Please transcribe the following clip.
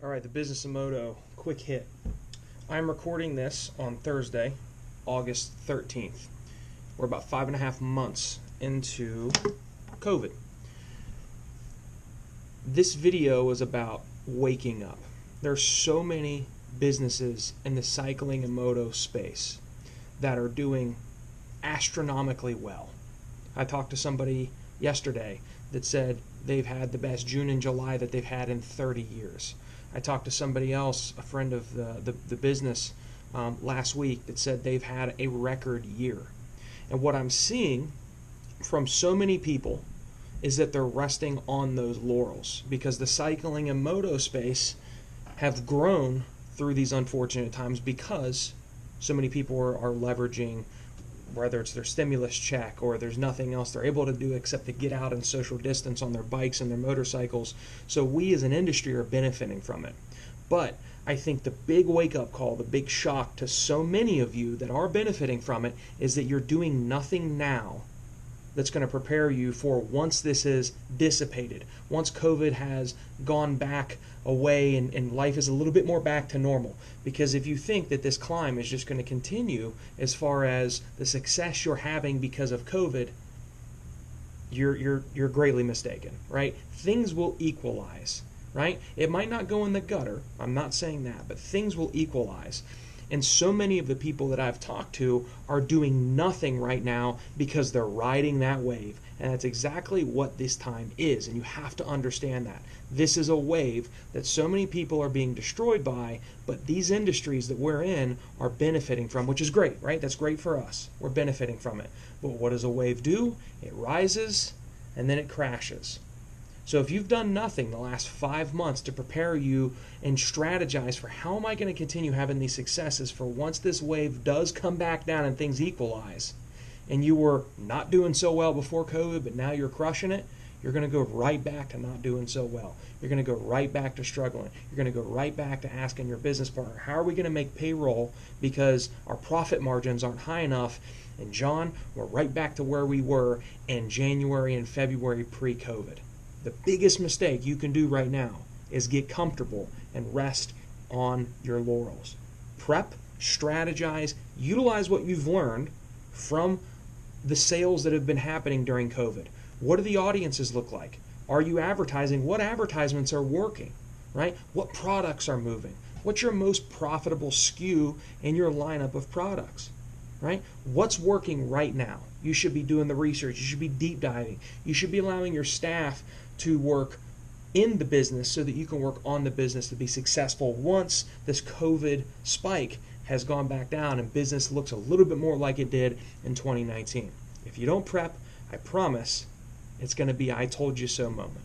All right, the business of Moto, quick hit. I'm recording this on Thursday, August 13th. We're about 5.5 months into COVID. This video is about waking up. There's so many businesses in the cycling and moto space that are doing astronomically well. I talked to somebody yesterday that said they've had the best June and July that they've had in 30 years. I talked to somebody else, a friend of the business, last week that said they've had a record year. And what I'm seeing from so many people is that they're resting on those laurels because the cycling and moto space have grown through these unfortunate times because so many people are leveraging, whether it's their stimulus check or there's nothing else they're able to do except to get out and social distance on their bikes and their motorcycles. So we as an industry are benefiting from it. But I think the big wake-up call, the big shock to so many of you that are benefiting from it is that you're doing nothing now that's going to prepare you for once this is dissipated, once COVID has gone back away and life is a little bit more back to normal. Because if you think that this climb is just going to continue as far as the success you're having because of COVID, you're greatly mistaken, right? Things will equalize, right? It might not go in the gutter, I'm not saying that, but things will equalize. And so many of the people that I've talked to are doing nothing right now because they're riding that wave. And that's exactly what this time is. And you have to understand that. This is a wave that so many people are being destroyed by, but these industries that we're in are benefiting from, which is great, right? That's great for us. We're benefiting from it. But what does a wave do? It rises and then it crashes. So if you've done nothing the last 5 months to prepare you and strategize for how am I going to continue having these successes for once this wave does come back down and things equalize, and you were not doing so well before COVID, but now you're crushing it, you're going to go right back to not doing so well. You're going to go right back to struggling. You're going to go right back to asking your business partner, how are we going to make payroll because our profit margins aren't high enough? And John, we're right back to where we were in January and February pre-COVID. The biggest mistake you can do right now is get comfortable and rest on your laurels. Prep, strategize, utilize what you've learned from the sales that have been happening during COVID. What do the audiences look like? Are you advertising? What advertisements are working, right? What products are moving? What's your most profitable SKU in your lineup of products, right? What's working right now? You should be doing the research. You should be deep diving. You should be allowing your staff to work in the business so that you can work on the business to be successful once this COVID spike has gone back down and business looks a little bit more like it did in 2019. If you don't prep, I promise it's going to be I told you so moment.